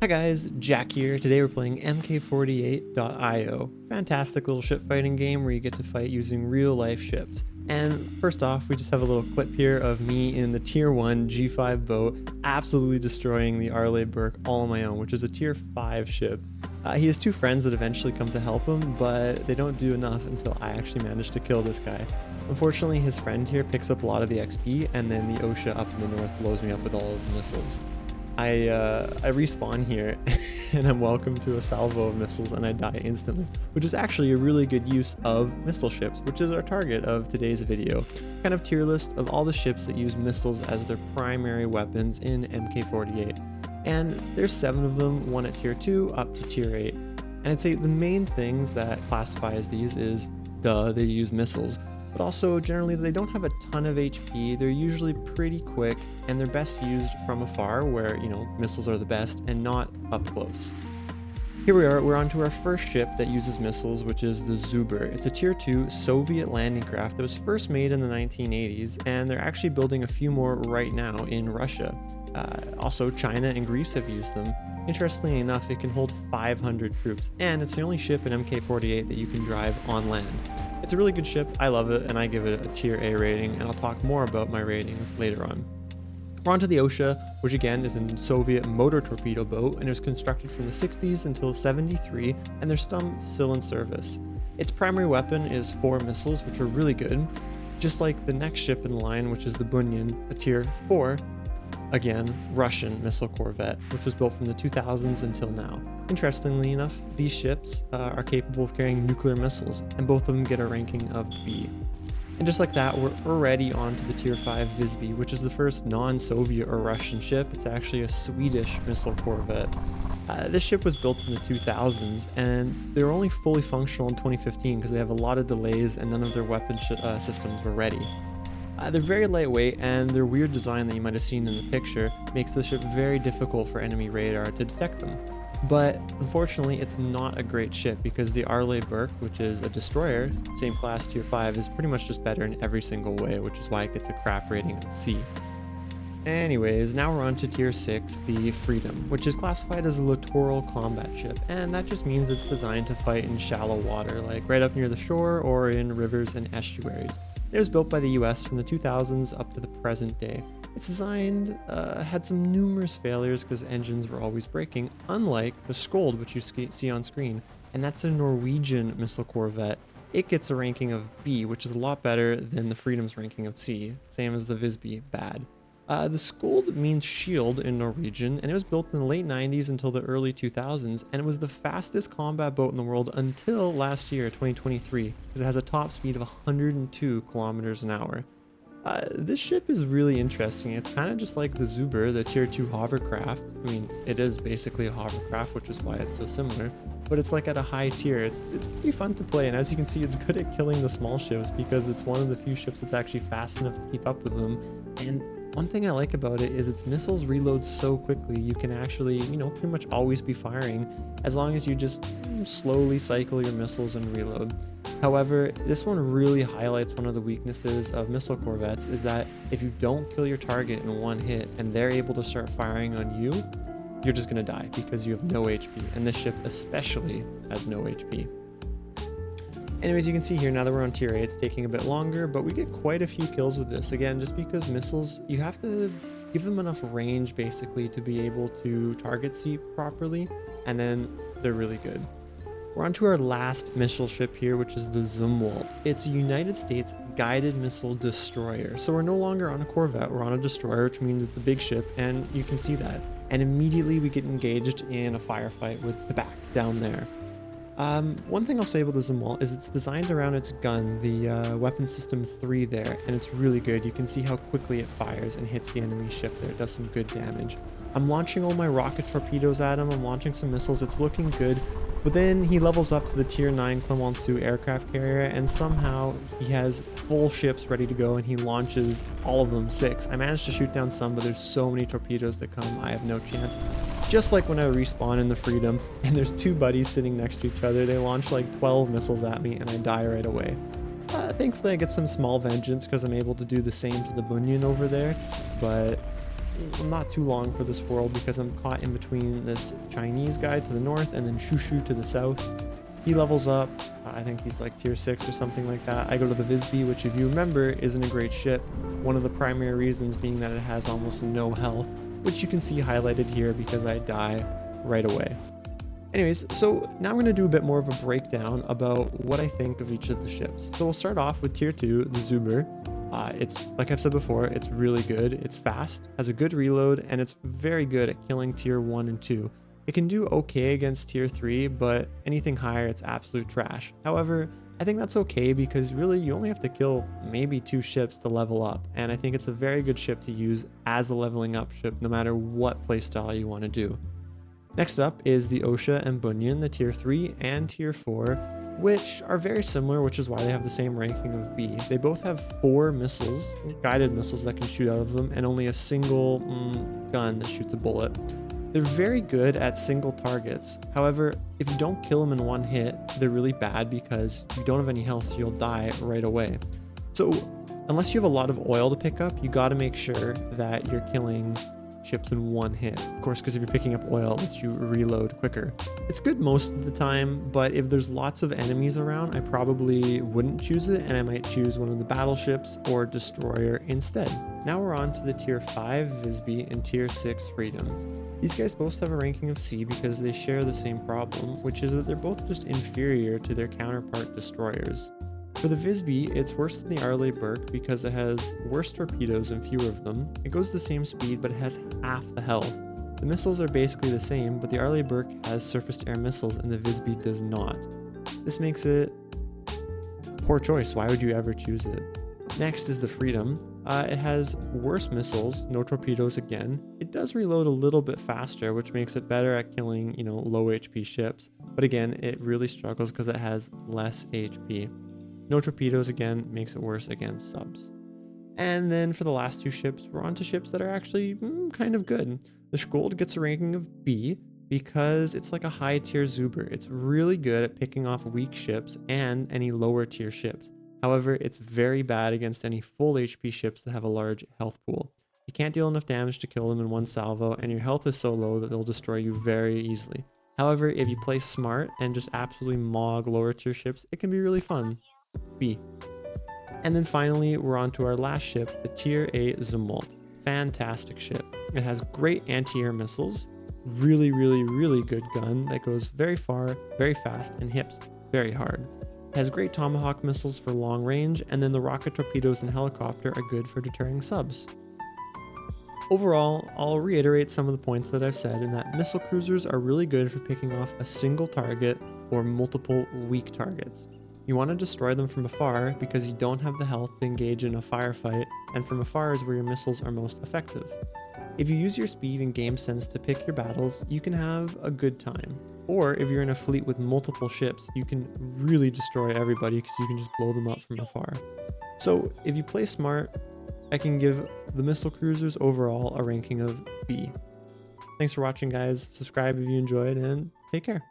Hi guys, Jack here. Today we're playing MK48.io. Fantastic little ship fighting game where you get to fight using real life ships. And first off, we just have a little clip here of me in the tier 1 G5 boat absolutely destroying the Arleigh Burke all on my own, which is a tier 5 ship. He has two friends that eventually come to help him, but they don't do enough until I actually manage to kill this guy. Unfortunately, his friend here picks up a lot of the XP, and then the OSHA up in the north blows me up with all his missiles. I respawn here and I'm welcome to a salvo of missiles and I die instantly, which is actually a really good use of missile ships, which is our target of today's video. Kind of tier list of all the ships that use missiles as their primary weapons in MK48. And there's 7 of them, one at tier 2 up to tier 8. And I'd say the main things that classifies these is, they use missiles. But also generally they don't have a ton of HP, they're usually pretty quick, and they're best used from afar where, missiles are the best and not up close. Here we are, we're on to our first ship that uses missiles, which is the Zubr. It's a tier 2 Soviet landing craft that was first made in the 1980s, and they're actually building a few more right now in Russia. Also, China and Greece have used them. Interestingly enough, it can hold 500 troops, and it's the only ship in MK48 that you can drive on land. It's a really good ship, I love it, and I give it a tier A rating, and I'll talk more about my ratings later on. We're on to the OSHA, which again is a Soviet motor torpedo boat, and it was constructed from the 60s until 73, and they're still in service. Its primary weapon is 4 missiles, which are really good, just like the next ship in line, which is the Bunyan, a tier 4, again, Russian missile corvette, which was built from the 2000s until now. Interestingly enough, these ships are capable of carrying nuclear missiles, and both of them get a ranking of B. And just like that, we're already on to the tier 5 Visby, which is the first non-Soviet or Russian ship. It's actually a Swedish missile corvette. This ship was built in the 2000s, and they were only fully functional in 2015 because they have a lot of delays and none of their weapon systems were ready. They're very lightweight, and their weird design that you might have seen in the picture makes the ship very difficult for enemy radar to detect them. But unfortunately, it's not a great ship because the Arleigh Burke, which is a destroyer, same class tier 5, is pretty much just better in every single way, which is why it gets a crap rating of C. Anyways, now we're on to tier 6, the Freedom, which is classified as a littoral combat ship, and that just means it's designed to fight in shallow water, like right up near the shore or in rivers and estuaries. It was built by the US from the 2000s up to the present day. Its design had some numerous failures because engines were always breaking, unlike the Skjold, which you see on screen, and that's a Norwegian missile corvette. It gets a ranking of B, which is a lot better than the Freedom's ranking of C, same as the Visby, bad. The Skjold means shield in Norwegian, and it was built in the late 90s until the early 2000s, and it was the fastest combat boat in the world until last year, 2023, because it has a top speed of 102 kilometers an hour. This ship is really interesting. It's kind of just like the Zubr, the tier 2 hovercraft. I mean, it is basically a hovercraft, which is why it's so similar, but it's like at a high tier. It's pretty fun to play, and as you can see, it's good at killing the small ships because it's one of the few ships that's actually fast enough to keep up with them. And one thing I like about it is its missiles reload so quickly. You can actually, pretty much always be firing as long as you just slowly cycle your missiles and reload. However, this one really highlights one of the weaknesses of missile corvettes is that if you don't kill your target in one hit and they're able to start firing on you, you're just going to die because you have no HP, and this ship especially has no HP. Anyways, you can see here now that we're on tier 8, it's taking a bit longer, but we get quite a few kills with this. Again, just because missiles, you have to give them enough range basically to be able to target see properly, and then they're really good. We're on to our last missile ship here, which is the Zumwalt. It's a United States guided missile destroyer. So we're no longer on a corvette, we're on a destroyer, which means it's a big ship, and you can see that. And immediately we get engaged in a firefight with the back down there. One thing I'll say about the Zumwalt is it's designed around its gun, the weapon system 3 there, and it's really good. You can see how quickly it fires and hits the enemy ship there. It does some good damage. I'm launching all my rocket torpedoes at him, I'm launching some missiles, it's looking good. But then he levels up to the tier 9 Clemenceau aircraft carrier, and somehow he has full ships ready to go and he launches all of them 6. I managed to shoot down some, but there's so many torpedoes that come, I have no chance. Just like when I respawn in the Freedom and there's 2 buddies sitting next to each other, they launch like 12 missiles at me and I die right away. Thankfully I get some small vengeance because I'm able to do the same to the Bunyan over there, but not too long for this world because I'm caught in between this Chinese guy to the north and then Shushu to the south. He levels up. I think he's like tier 6 or something like that. I go to the Visby, which if you remember isn't a great ship. One of the primary reasons being that it has almost no health, which you can see highlighted here because I die right away. Anyways, so now I'm going to do a bit more of a breakdown about what I think of each of the ships. So we'll start off with tier 2, the Zuber. It's, like I've said before, it's really good. It's fast, has a good reload, and it's very good at killing tier 1 and 2. It can do okay against tier 3, but anything higher, it's absolute trash. However, I think that's okay because really you only have to kill maybe 2 ships to level up, and I think it's a very good ship to use as a leveling up ship no matter what playstyle you want to do. Next up is the Osha and Bunyan, the tier 3 and tier 4, which are very similar, which is why they have the same ranking of B. They both have 4 missiles, guided missiles that can shoot out of them, and only a single gun that shoots a bullet. They're very good at single targets. However, if you don't kill them in one hit, they're really bad because you don't have any health, so you'll die right away. So unless you have a lot of oil to pick up, you got to make sure that you're killing ships in one hit. Of course, because if you're picking up oil, it lets you reload quicker. It's good most of the time, but if there's lots of enemies around, I probably wouldn't choose it, and I might choose one of the battleships or destroyer instead. Now we're on to the tier 5 Visby and tier 6 Freedom. These guys both have a ranking of C because they share the same problem, which is that they're both just inferior to their counterpart destroyers. For the Visby, it's worse than the Arleigh Burke because it has worse torpedoes and fewer of them. It goes the same speed, but it has half the health. The missiles are basically the same, but the Arleigh Burke has surface-to-air missiles and the Visby does not. This makes it a poor choice. Why would you ever choose it? Next is the Freedom. It has worse missiles, no torpedoes again. It does reload a little bit faster, which makes it better at killing, low HP ships. But again, it really struggles because it has less HP. No torpedoes again makes it worse against subs. And then for the last 2 ships, we're on to ships that are actually kind of good. The Skold gets a ranking of B because it's like a high tier Zuber. It's really good at picking off weak ships and any lower tier ships. However, it's very bad against any full HP ships that have a large health pool. You can't deal enough damage to kill them in one salvo, and your health is so low that they'll destroy you very easily. However, if you play smart and just absolutely mog lower tier ships, it can be really fun. B. And then finally, we're on to our last ship, the tier 8 Zumwalt. Fantastic ship. It has great anti-air missiles, really good gun that goes very far, very fast, and hits very hard. It has great Tomahawk missiles for long range, and then the rocket torpedoes and helicopter are good for deterring subs. Overall, I'll reiterate some of the points that I've said in that missile cruisers are really good for picking off a single target or multiple weak targets. You want to destroy them from afar because you don't have the health to engage in a firefight, and from afar is where your missiles are most effective. If you use your speed and game sense to pick your battles, you can have a good time. Or if you're in a fleet with multiple ships, you can really destroy everybody because you can just blow them up from afar. So if you play smart, I can give the missile cruisers overall a ranking of B. Thanks for watching, guys. Subscribe if you enjoyed, and take care.